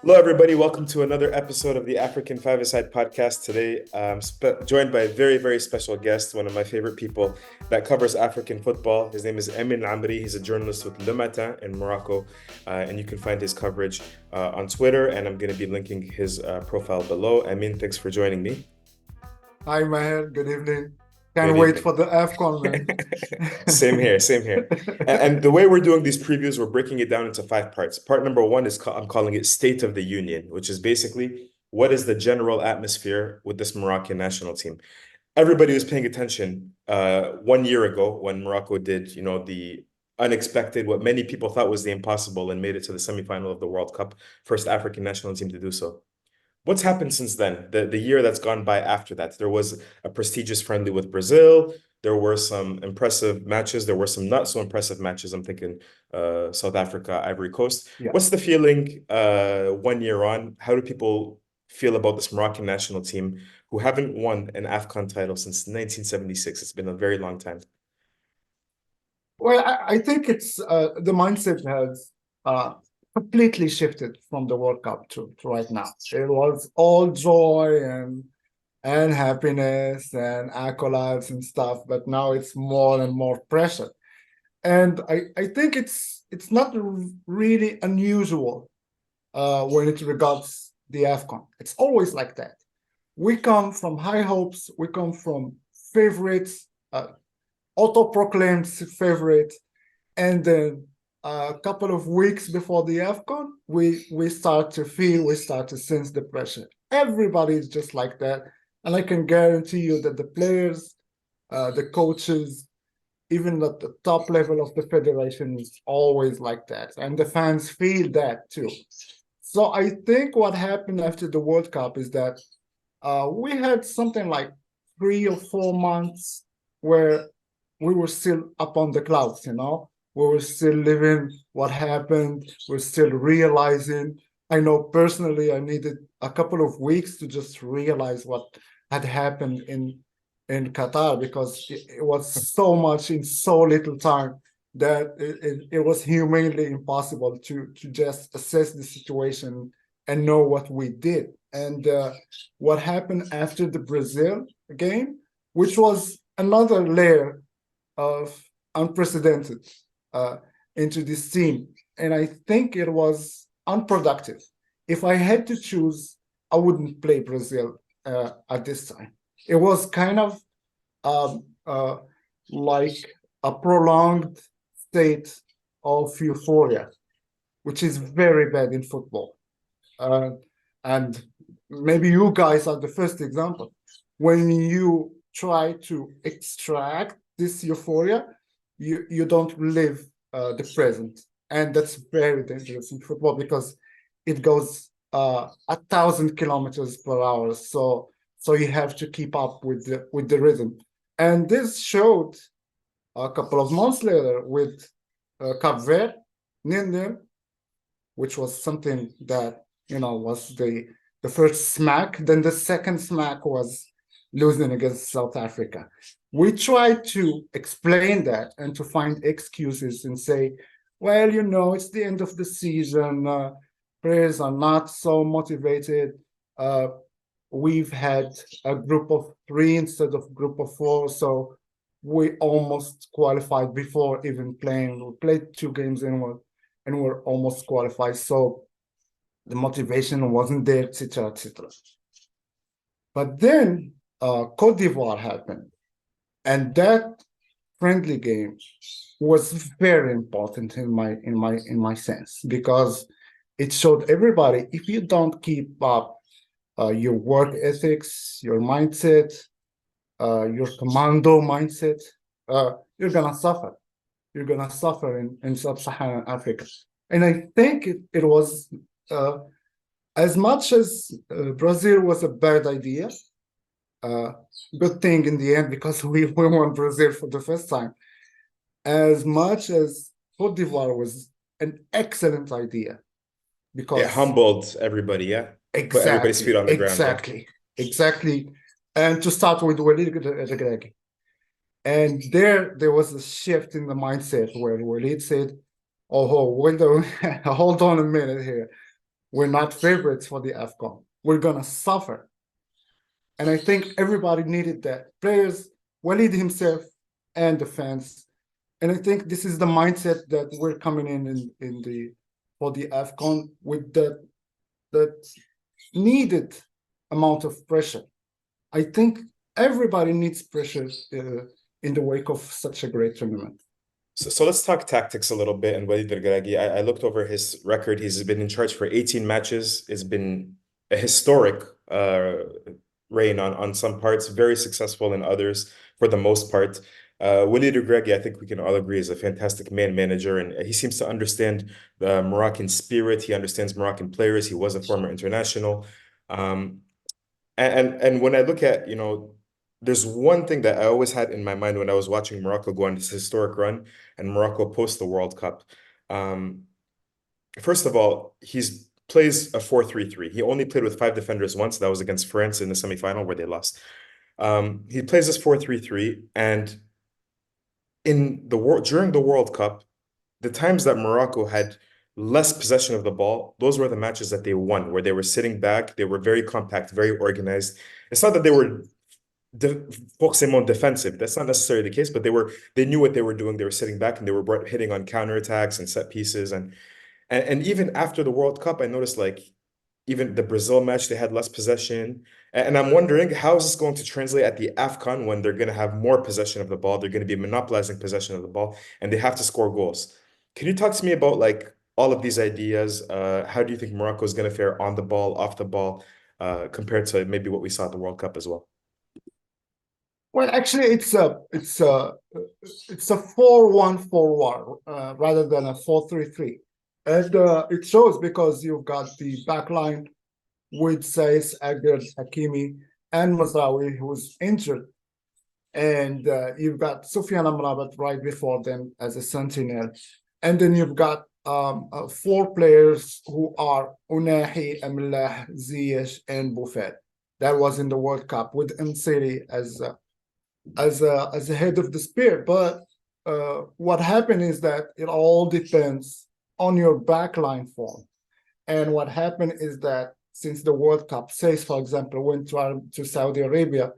Hello, everybody. Welcome to another episode of the African Five-A-Side podcast. Today, I'm joined by a very, very special guest, one of my favorite people that covers African football. His name is Amine El Amri. He's a journalist with Le Matin in Morocco, and you can find his coverage on Twitter. And I'm going to be linking his profile below. Amine, thanks for joining me. Hi, Maher. Good evening. Can't Good wait evening. for the Afcon, Same here, same here. And the way we're doing these previews, we're breaking it down into five parts. Part number one is I'm calling it State of the Union, which is basically what is the general atmosphere with this Moroccan national team. Everybody was paying attention 1 year ago when Morocco did, the unexpected, what many people thought was the impossible, and made it to the semifinal of the World Cup, first African national team to do so. What's happened since then? The year that's gone by after that, there was a prestigious friendly with Brazil. There were some impressive matches. There were some not so impressive matches. I'm thinking South Africa, Ivory Coast. Yeah. What's the feeling 1 year on? How do people feel about this Moroccan national team who haven't won an Afcon title since 1976? It's been a very long time. Well, I think it's the mindset has completely shifted from the World Cup to right now. It was all joy and happiness and accolades and stuff, but now it's more and more pressure. And I think it's not really unusual when it regards the Afcon. It's always like that. We come from high hopes. We come from favorites, auto-proclaimed favorite, and then a couple of weeks before the Afcon, we start to sense the pressure. Everybody is just like that, and I can guarantee you that the players, the coaches, even at the top level of the federation is always like that, and the fans feel that too. So I think what happened after the World Cup is that we had something like 3 or 4 months where we were still up on the clouds, we were still living what happened, we're still realizing. I know personally I needed a couple of weeks to just realize what had happened in Qatar, because it was so much in so little time that it was humanly impossible to just assess the situation and know what we did. And what happened after the Brazil game, which was another layer of unprecedented into this team. And I think it was unproductive. If I had to choose, I wouldn't play Brazil at this time. It was kind of like a prolonged state of euphoria, which is very bad in football. And maybe you guys are the first example. When you try to extract this euphoria, you don't live the present. And that's very dangerous in football because it goes 1,000 kilometers per hour. So you have to keep up with the rhythm. And this showed a couple of months later with Cape Verde, nil-nil, which was something that was the first smack. Then the second smack was losing against South Africa. We tried to explain that and to find excuses and say, well, it's the end of the season. Players are not so motivated. We've had a group of 3 instead of group of 4, so we almost qualified before even playing. We played 2 games and we're almost qualified. So the motivation wasn't there, etc., etc. But then Côte d'Ivoire happened, and that friendly game was very important in my sense, because it showed everybody, if you don't keep up your work ethics, your mindset, your commando mindset, you're gonna suffer. You're gonna suffer in sub-Saharan Africa. And I think it was as much as Brazil was a bad idea, good thing in the end because we won Brazil for the first time, as much as Cote d'Ivoire was an excellent idea, It because humbled everybody, yeah. Put everybody's feet exactly, on the ground, yeah. exactly, exactly. And to start with Walid Regragui. And there was a shift in the mindset where Walid said, oh, hold on a minute here. We're not favorites for the Afcon. We're gonna suffer. And I think everybody needed that. Players, Walid himself, and the fans. And I think this is the mindset that we're coming in the for the Afcon with that needed amount of pressure. I think everybody needs pressure in the wake of such a great tournament. So let's talk tactics a little bit. And Walid Regragui, I looked over his record. He's been in charge for 18 matches. It's been a historic reign on some parts, very successful in others for the most part. Walid Regragui, I think we can all agree, is a fantastic man manager, and he seems to understand the Moroccan spirit. He understands Moroccan players. He was a former international. Um, and when I look at, there's one thing that I always had in my mind when I was watching Morocco go on this historic run and Morocco post the World Cup. Um, First of all, he's plays a 4-3-3. He only played with five defenders once. That was against France in the semifinal where they lost. He plays this 4-3-3, and during the World Cup, the times that Morocco had less possession of the ball, those were the matches that they won, where they were sitting back, they were very compact, very organized. It's not that they were forcément defensive. That's not necessarily the case, but they knew what they were doing. They were sitting back and they were hitting on counterattacks and set pieces. And even after the World Cup, I noticed like even the Brazil match, they had less possession. And I'm wondering how is this going to translate at the Afcon when they're going to have more possession of the ball? They're going to be monopolizing possession of the ball and they have to score goals. Can you talk to me about like all of these ideas? How do you think Morocco is going to fare on the ball, off the ball, compared to maybe what we saw at the World Cup as well? Well, actually, it's a 4-1-4-1 rather than a 4-3-3, and it shows because you've got the back line with Saiss, Agger, Hakimi, and Mazraoui, who was injured, and you've got Soufiane Amrabat right before them as a sentinel, and then you've got four players who are Unahi, Amlah, Ziyech, and Buffet. That was in the World Cup with Msiri as a head of the spear. But what happened is that it all depends on your backline form. And what happened is that since the World Cup, Saiss, for example, went to Saudi Arabia,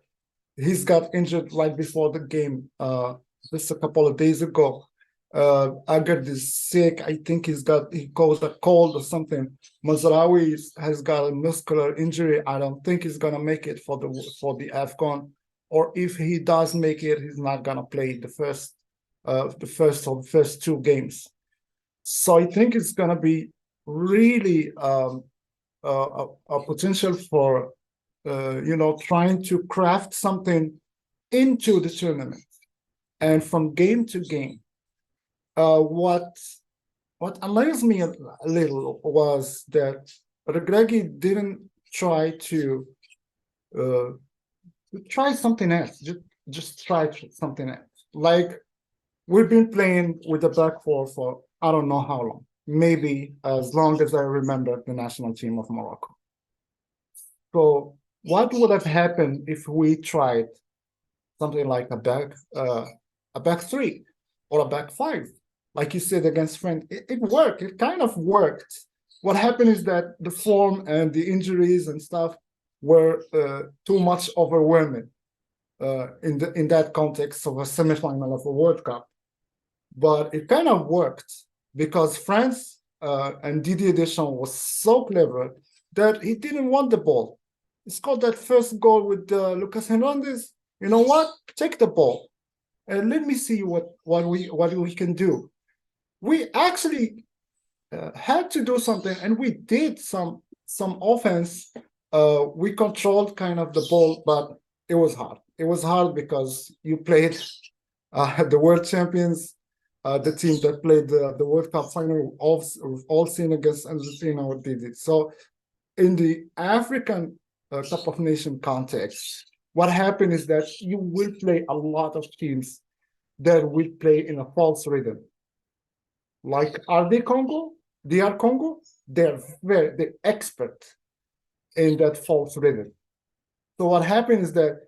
he's got injured right before the game, just a couple of days ago. Agard is sick. I think he caused a cold or something. Mazraoui has got a muscular injury. I don't think he's gonna make it for the Afcon. Or if he does make it, he's not gonna play the first two games. So I think it's gonna be really a potential for trying to craft something into the tournament, and from game to game. What amazed me a little was that Regragui didn't try to try something else. Just try something else. Like we've been playing with the back four for I don't know how long, maybe as long as I remember the national team of Morocco. So what would have happened if we tried something like a back three or a back five, like you said against France? It worked. It kind of worked. What happened is that the form and the injuries and stuff were too much overwhelming in that context of a semifinal of a World Cup. But it kind of worked because France and Didier Deschamps was so clever that he didn't want the ball. He scored that first goal with Lucas Hernandez. You know what? Take the ball and let me see what we can do. We actually had to do something, and we did some offense. We controlled kind of the ball, but it was hard. It was hard because you played the world champions, the team that played the World Cup final, all seen against Argentina, what did it. So in the African Cup of Nations context, what happened is that you will play a lot of teams that will play in a false rhythm. Like RD Congo, DR Congo, they're expert in that false rhythm. So what happens is that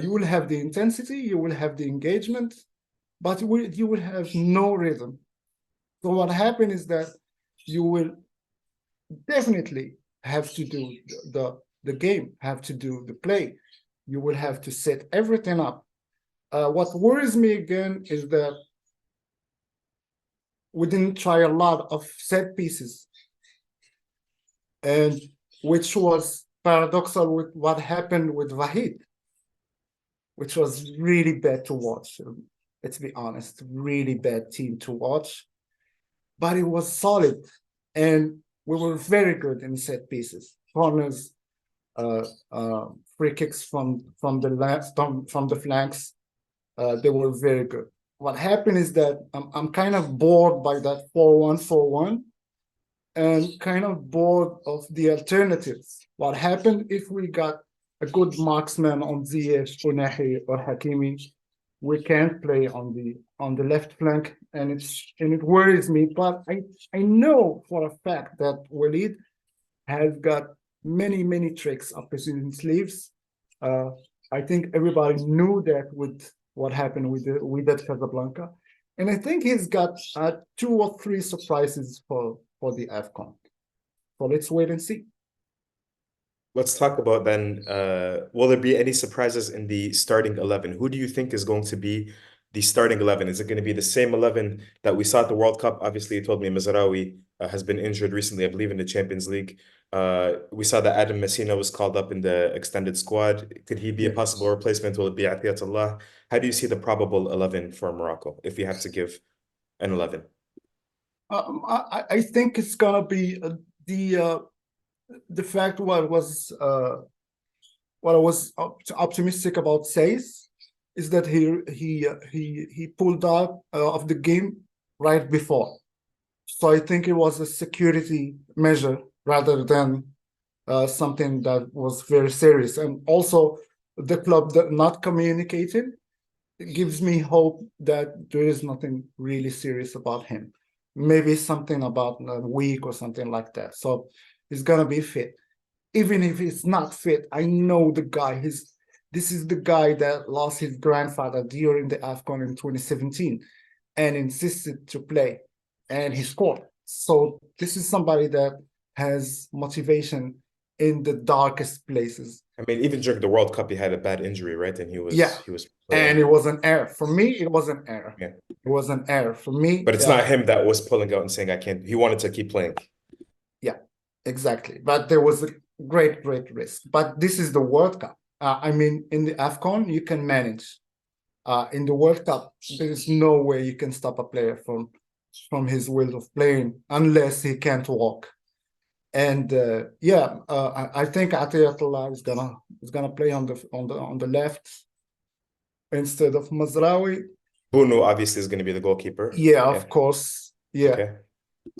you will have the intensity, you will have the engagement, but you will have no rhythm. So what happens is that you will definitely have to do the game, have to do the play. You will have to set everything up. What worries me again is that we didn't try a lot of set pieces, and which was paradoxal with what happened with Vahid, which was really bad to watch. Let's be honest, really bad team to watch, but it was solid, and we were very good in set pieces, corners, uh, free kicks from the flanks. They were very good. What happened is that I'm kind of bored by that 4-1-4-1, and kind of bored of the alternatives. What happened if we got a good marksman on Ziyech, Unahi, or Hakimi? We can't play on the left flank, and it worries me. But I know for a fact that Walid has got many tricks up his sleeves. I think everybody knew that with what happened with that Casablanca, and I think he's got 2 or 3 surprises for the Afcon. So let's wait and see. Let's talk about then, will there be any surprises in the starting 11? Who do you think is going to be the starting 11? Is it going to be the same 11 that we saw at the World Cup? Obviously, you told me Mazraoui has been injured recently, I believe, in the Champions League. We saw that Adam Messina was called up in the extended squad. Could he be a possible replacement? Will it be Atiyatullah? How do you see the probable 11 for Morocco, if you have to give an 11? I think it's gonna be the fact what I was optimistic about Says is that he pulled out of the game right before, so I think it was a security measure rather than something that was very serious. And also the club that not communicating, it gives me hope that there is nothing really serious about him. Maybe something about a week or something like that. So he's gonna be fit. Even if he's not fit, I know the guy. This is the guy that lost his grandfather during the Afcon in 2017 and insisted to play, and he scored. So this is somebody that has motivation in the darkest places. I mean, even during the World Cup, he had a bad injury, right? And he was and it was an error. For me, it was an error. Yeah. It was an error for me. But it's not him that was pulling out and saying, I can't. He wanted to keep playing. Yeah, exactly. But there was a great risk. But this is the World Cup. I mean, in the Afcon, you can manage. In the World Cup, there is no way you can stop a player from his will of playing unless he can't walk. And I think Atiyatullah is gonna play on the left instead of Mazraoui. Bunu obviously is going to be the goalkeeper. Yeah, of course. Yeah. Okay.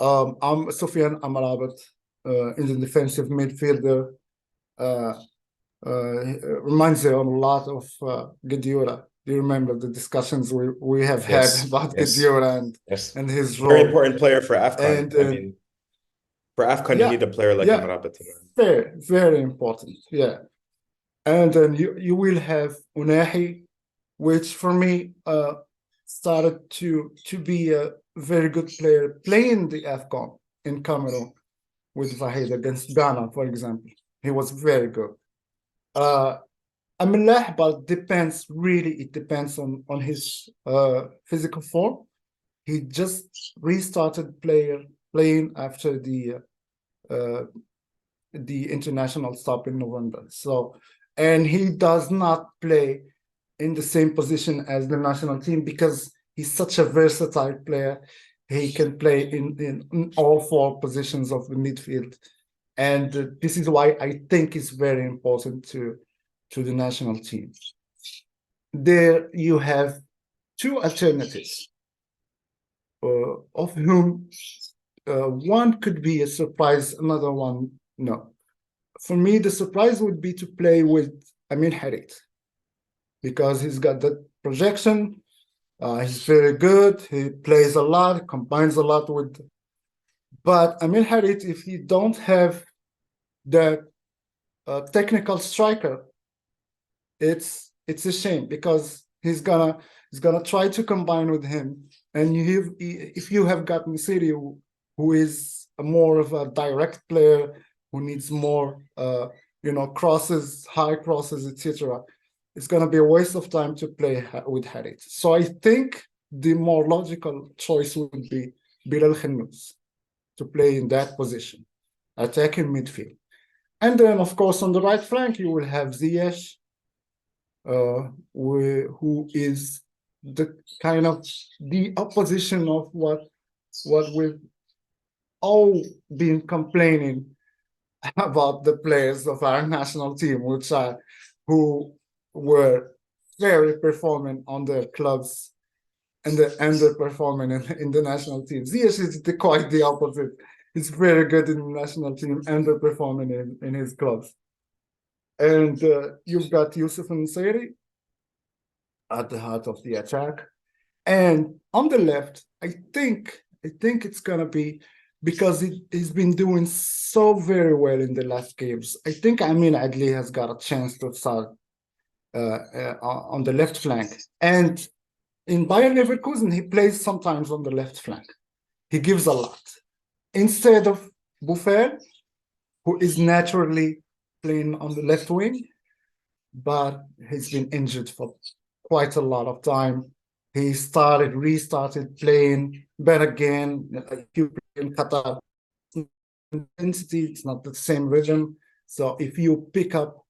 I'm Sofiane Amrabat in the defensive midfielder. Reminds me a lot of Guedioura. Do you remember the discussions we have had about Guedioura and his role? Very important player for Afcon. And, I mean, for Afcon, you need a player like Amrabat. Very important. Yeah. And then you will have Unahi, which for me started to be a very good player playing the Afcon in Cameroon with Vahid against Ghana, for example. He was very good. Amine El Amri depends, really, it depends on his physical form. He just restarted playing after the international stop in November. So, and he does not play in the same position as the national team because he's such a versatile player. He can play in all 4 positions of the midfield. And this is why I think it's very important to the national team. There you have 2 alternatives, of whom one could be a surprise, another one, no. For me, the surprise would be to play with Amine Harit, because he's got that projection. He's very good. He plays a lot, combines a lot with. But Amine Harit, if you don't have that technical striker, it's a shame, because he's gonna try to combine with him. And if you have got Misiri, who is more of a direct player who needs more, crosses, high crosses, etc., it's going to be a waste of time to play with Harit. So I think the more logical choice would be Bilal Khanous to play in that position, attacking midfield. And then, of course, on the right flank, you will have Ziyech, who is the kind of the opposition of what we've all been complaining about the players of our national team, who were very performing on their clubs and underperforming in the national team. Ziyech is quite the opposite. He's very good in the national team, underperforming in his clubs. And you've got Yusuf Nseri at the heart of the attack. And on the left, I think it's gonna be, because he's been doing so very well in the last games. I think Amine Adli has got a chance to start on the left flank. And in Bayern Leverkusen, he plays sometimes on the left flank. He gives a lot. Instead of Buffel, who is naturally playing on the left wing, but he's been injured for quite a lot of time. He restarted playing, but again, like you play in Qatar, intensity, it's not the same rhythm. So if you pick up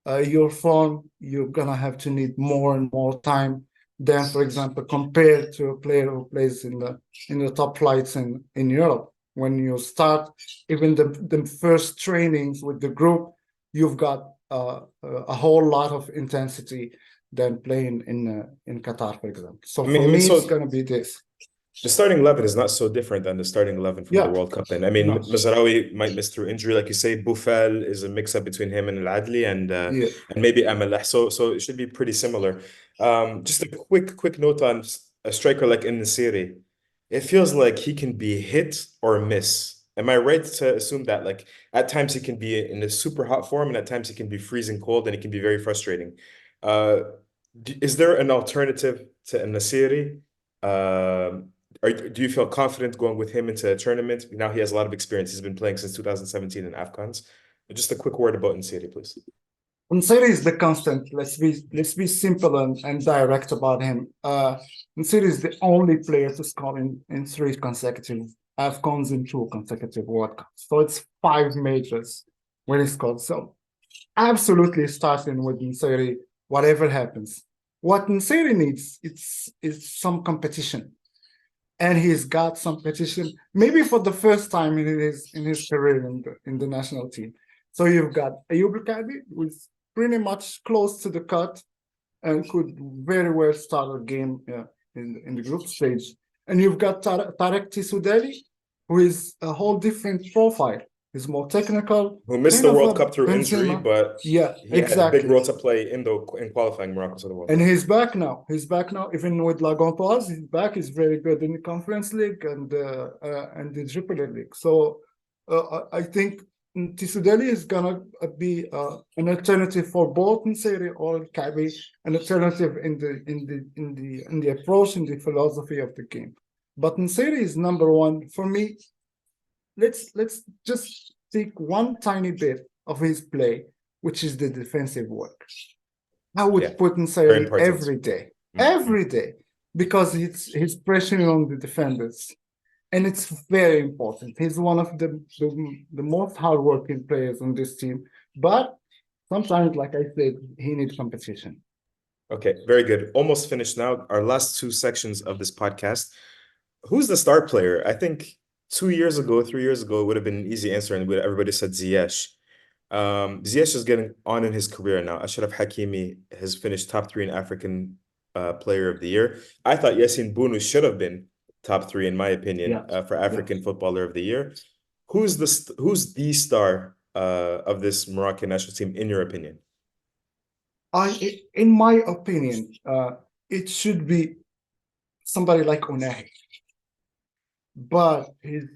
your form, you're gonna have to need more and more time than, for example, compared to a player who plays in the top flights in Europe. When you start, even the first trainings with the group, you've got a whole lot of intensity than playing in Qatar, for example. So for me, it's going to be this. The starting 11 is not so different than the starting 11 from the World Cup then. I mean, no. Mazraoui might miss through injury, like you say. Boufal is a mix-up between him and El Adli and maybe Amaleh. So it should be pretty similar. Just a quick note on a striker like En-Nesyri. It feels like he can be hit or miss. Am I right to assume that? Like at times he can be in a super hot form and at times he can be freezing cold and it can be very frustrating. Is there an alternative to En-Nesyri? Do you feel confident going with him into a tournament? Now he has a lot of experience. He's been playing since 2017 in Afcons. Just a quick word about En-Nesyri, please. En-Nesyri is the constant. Let's be simple and direct about him. En-Nesyri is the only player to score in 3 consecutive Afcons and 2 consecutive World Cups. So it's 5 majors when he scored. So absolutely starting with En-Nesyri, whatever happens. What En-Nesyri needs is some competition. And he's got some competition, maybe for the first time in his career in the national team. So you've got Ayoub Kabi, who's pretty much close to the cut and could very well start a game in the group stage. And you've got Tarek Tissoudali, who is a whole different profile. He's more technical. Who missed the World Cup through injury, but he had a big role to play in qualifying Morocco to the World Cup. And he's back now. Even with La Gantoise, he's back. He's very good in the Conference League and the Jupiler League. So I think Tissoudali is gonna be an alternative for both En-Nesyri or Kabi, an alternative in the approach, in the philosophy of the game. But En-Nesyri is number one for me. Let's just take one tiny bit of his play, which is the defensive work. I would put En-Nesyri every day, because he's pressuring on the defenders, and it's very important. He's one of the most hardworking players on this team, but sometimes, like I said, he needs competition. Okay, very good. Almost finished now. Our last 2 sections of this podcast. Who's the star player? I think 3 years ago, it would have been an easy answer, and everybody said Ziyech. Ziyech is getting on in his career now. Achraf Hakimi has finished top 3 in African Player of the Year. I thought Yassine Bounou should have been top 3 in my opinion for African Footballer of the Year. Who's the star of this Moroccan national team in your opinion? In my opinion, it should be somebody like Unai. But he's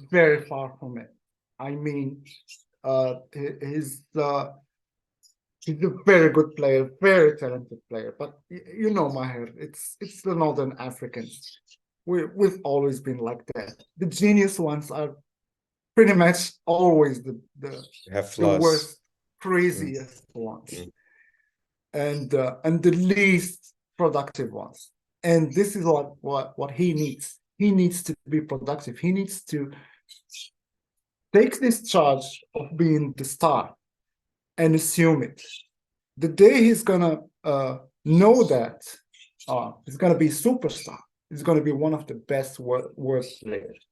very far from it. I mean, he's a very good player, very talented player. But you know, Maher, it's the Northern Africans. we've always been like that. The genius ones are pretty much always Have the flaws. worst, craziest ones, and the least productive ones. And this is what he needs. He needs to be productive. He needs to take this charge of being the star and assume it. The day he's gonna know that he's gonna be superstar. He's gonna be one of the best world players.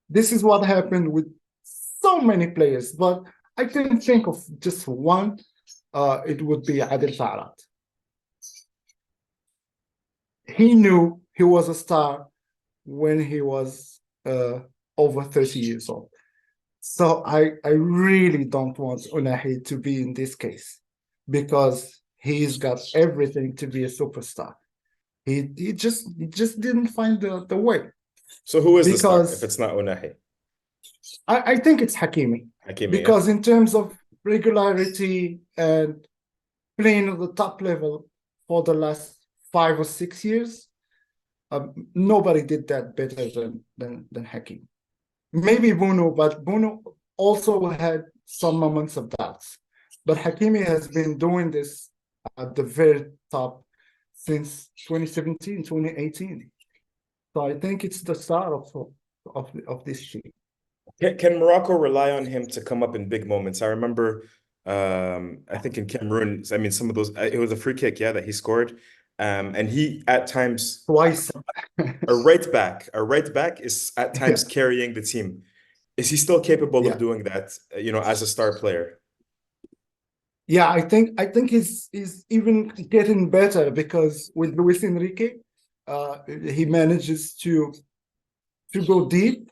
This is what happened with so many players, but I can think of just one. It would be Adel Farad. He knew he was a star when he was over 30 years old. So I really don't want Unahi to be in this case because he's got everything to be a superstar. He just didn't find the way. So who is the star if Because it's not Unahi? I think it's Hakimi. Hakimi, yeah. Because in terms of regularity and playing at the top level for the last 5 or 6 years, nobody did that better than Hakim. Maybe Bruno, but Bruno also had some moments of doubts. But Hakimi has been doing this at the very top since 2017, 2018. So I think it's the start of this team. Can Morocco rely on him to come up in big moments? I remember, I think in Cameroon, I mean, some of those, it was a free kick, yeah, that he scored. And he at times, Twice. a right back is at times Yeah. carrying the team. Is he still capable of Yeah. doing that, as a star player? Yeah, I think he's even getting better because with Luis Enrique, he manages to go deep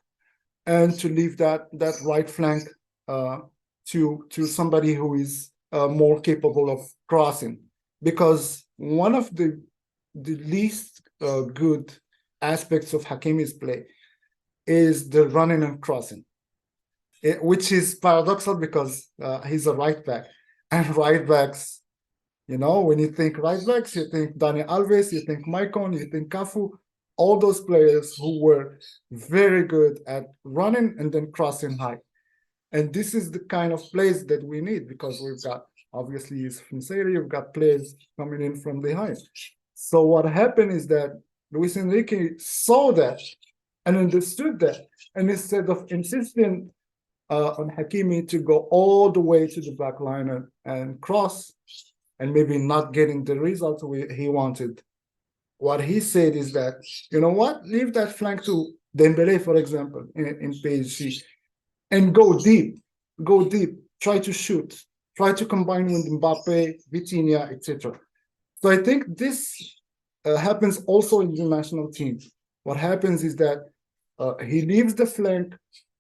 and to leave that right flank to somebody who is more capable of crossing. Because one of the least good aspects of Hakimi's play is the running and crossing, which is paradoxal because he's a right back, and right backs, when you think right backs, you think Dani Alves, you think Maicon, you think Cafu, all those players who were very good at running and then crossing high. And this is the kind of plays that we need because we've got, obviously, Yusuf Nseiri, you've got players coming in from behind. So what happened is that Luis Enrique saw that and understood that. And instead of insisting on Hakimi to go all the way to the back line and cross and maybe not getting the result he wanted, what he said is that, you know what, leave that flank to Dembele, for example, in PSG, and go deep, try to shoot, try to combine with Mbappe, Vitinha, etc. So I think this happens also in the national team. What happens is that he leaves the flank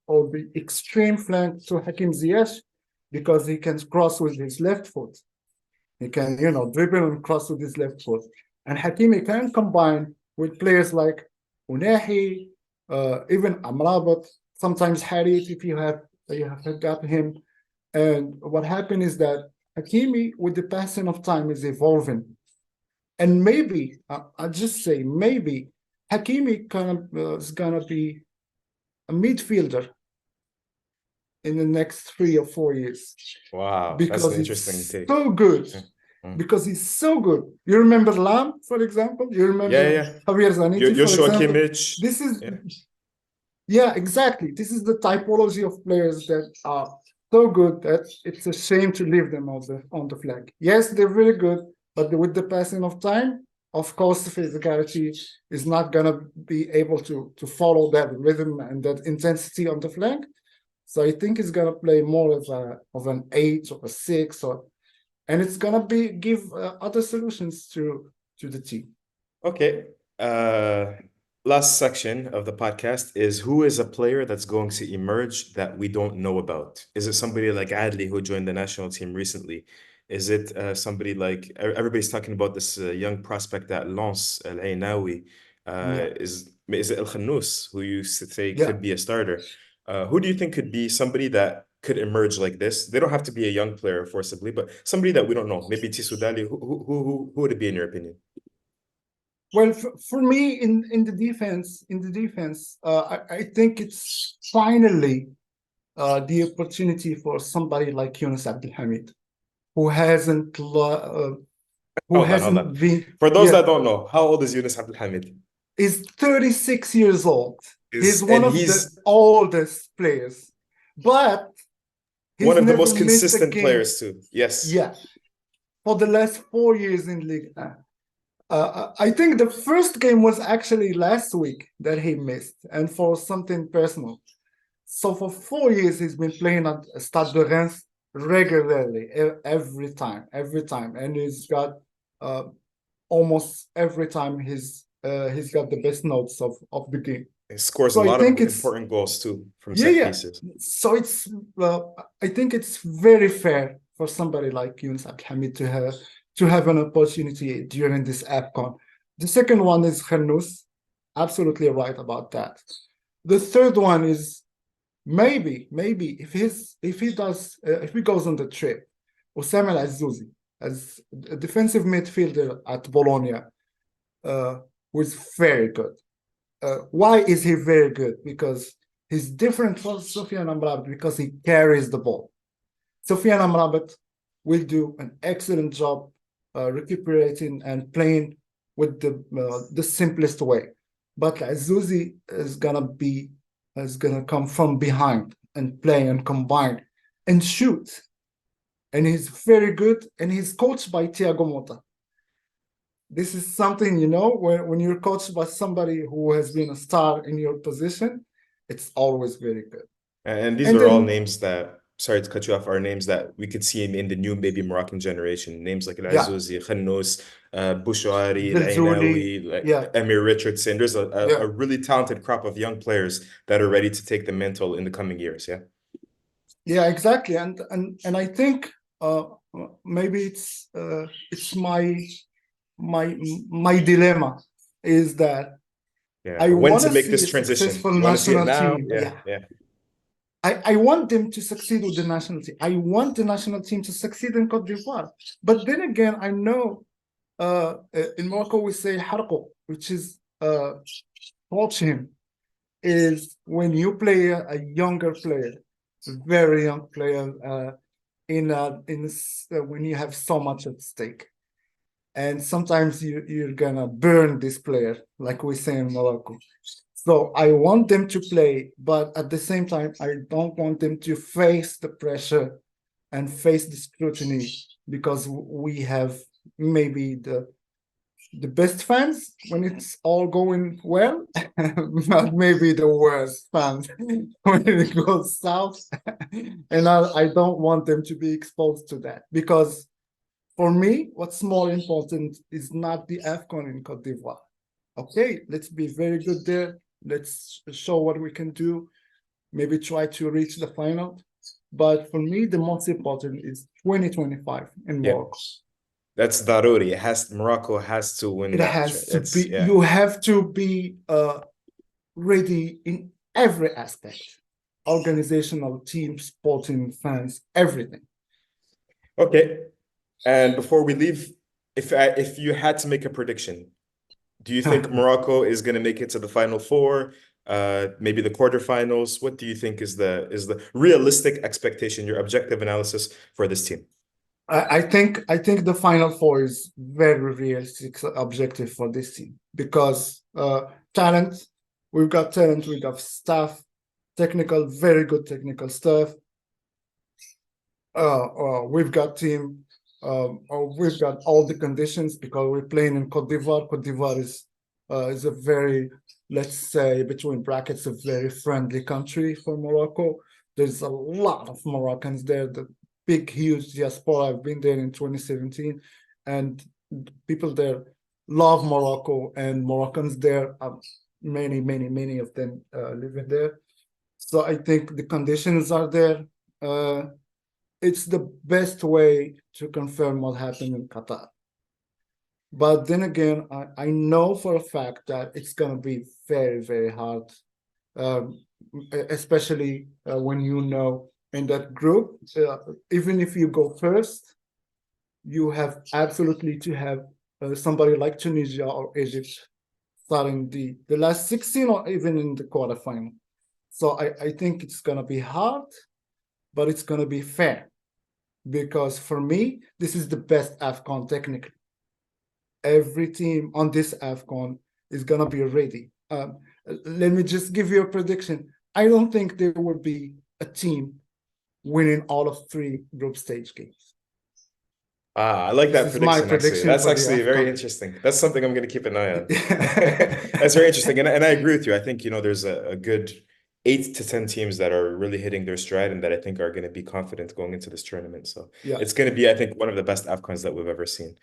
or the extreme flank to Hakim Ziyech because he can cross with his left foot. He can, dribble and cross with his left foot. And Hakimi can combine with players like Unahi, even Amrabat, sometimes Harit if you have got him. And what happened is that Hakimi, with the passing of time, is evolving. And maybe, I'll just say, maybe Hakimi is going to be a midfielder in the next 3 or 4 years. Wow, that's because an interesting take. So good. Mm. Because he's so good. You remember Lam, for example? You remember Javier Zanetti, for Joshua example? Kimmich. This is, yeah, exactly. This is the typology of players that are so good that it's a shame to leave them on the flag. Yes, they're very good, but with the passing of time, of course, the physicality is not gonna be able to follow that rhythm and that intensity on the flank. So I think it's gonna play more of an 8 or a 6, and it's gonna give other solutions to the team. Okay. Last section of the podcast is who is a player that's going to emerge that we don't know about? Is it somebody like Adli who joined the national team recently? Is it somebody like everybody's talking about this young prospect at Lens, El Ainawi? Is it El Khannous who you say could be a starter? Who do you think could be somebody that could emerge like this? They don't have to be a young player forcibly, but somebody that we don't know. Maybe Tissoudali. Who would it be in your opinion? Well, for me, in the defense, I think it's finally the opportunity for somebody like Yunus Abdelhamid, who hasn't Hold on. been, For those yeah, that don't know, how old is Yunus Abdelhamid? is 36 years old. He's Is one and of the he's oldest players, but one he's of the never most missed a consistent game. players too. Yes. Yeah, for the last 4 years in Ligue 1. I think the first game was actually last week that he missed, and for something personal. So for 4 years, he's been playing at Stade de Reims regularly, every time, and he's got uh, almost every time he's got the best notes of the game. He scores a So I lot of think it's important goals too from yeah, set yeah. pieces. So it's I think it's very fair for somebody like Yunus Abdelhamid to have an opportunity during this Afcon. The second one is Khanous. Absolutely right about that. The third one is maybe if he goes on the trip, Oussama El Azzouzi as a defensive midfielder at Bologna, who is very good. Why is he very good? Because he's different from Sofiane Amrabat because he carries the ball. Sofiane Amrabat will do an excellent job recuperating and playing with the simplest way. But Azzouzi is gonna come from behind and play and combine and shoot. And he's very good, and he's coached by Thiago Motta. This is something, when you're coached by somebody who has been a star in your position, it's always very good. And these And are all then, names that, sorry to cut you off, are names that we could see in the new maybe Moroccan generation. Names like yeah, Al-Azzouzi, Khanous, Bouchouari, Zelzouli, Al-Ainaoui, like yeah, Emir Richardson. There's yeah, a really talented crop of young players that are ready to take the mantle in the coming years. Yeah. yeah, exactly. And I think maybe it's my dilemma is that Yeah. I When want to to make see this a transition? successful You want to see it national now? team. Yeah. Yeah. Yeah. I want them to succeed with the national team. I want the national team to succeed in Cote d'Ivoire. But then again, I know in Morocco we say harko, which is torch him, is when you play a younger player, a very young player, when you have so much at stake. And sometimes you're gonna burn this player, like we say in Morocco. So I want them to play, but at the same time, I don't want them to face the pressure and face the scrutiny because we have maybe the best fans when it's all going well, not maybe the worst fans when it goes south. And I don't want them to be exposed to that because for me, what's more important is not the Afcon in Cote d'Ivoire. Okay, let's be very good there. Let's show what we can do. Maybe try to reach the final. But for me, the most important is 2025 in Yeah. Morocco. That's Daruri. Morocco has to win It that. has to It's be, yeah. you have to be ready in every aspect. Organizational, team, sporting, fans, everything. Okay. And before we leave, if you had to make a prediction, do you think Morocco is going to make it to the final four? Maybe the quarterfinals? What do you think is the realistic expectation, your objective analysis for this team? I think the final four is very realistic objective for this team because talent, we've got staff, technical, very good technical stuff. We've got team, we've got all the conditions because we're playing in Côte d'Ivoire. Côte d'Ivoire is a very, let's say, between brackets, a very friendly country for Morocco. There's a lot of Moroccans there. The big, huge diaspora. I've been there in 2017, and people there love Morocco, and Moroccans there are many of them living there. So I think the conditions are there. It's the best way to confirm what happened in Qatar. But then again, I know for a fact that it's going to be very hard, especially when in that group, even if you go first, you have absolutely to have somebody like Tunisia or Egypt starting the last 16 or even in the quarterfinal. So I think it's gonna be hard, but it's gonna be fair. Because for me, this is the best Afcon technically. Every team on this Afcon is gonna be ready. Let me just give you a prediction. I don't think there will be a team winning all of 3 group stage games. I like This that is my prediction, actually. prediction That's for the actually very Afcon. interesting. That's something I'm going to keep an eye on. That's very interesting. And I agree with you. I think, there's a good 8 to 10 teams that are really hitting their stride and that I think are going to be confident going into this tournament. So Yeah, it's going to be, I think, one of the best AFCONs that we've ever seen.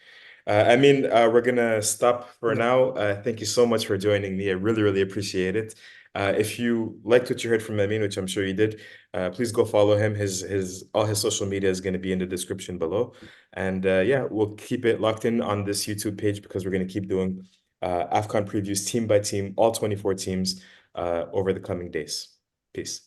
We're going to stop for yeah. now. Thank you so much for joining me. I really, really appreciate it. If you liked what you heard from Amin, which I'm sure you did, please go follow him. All his social media is going to be in the description below. And yeah, we'll keep it locked in on this YouTube page because we're going to keep doing AFCON previews team by team, all 24 teams over the coming days. Peace.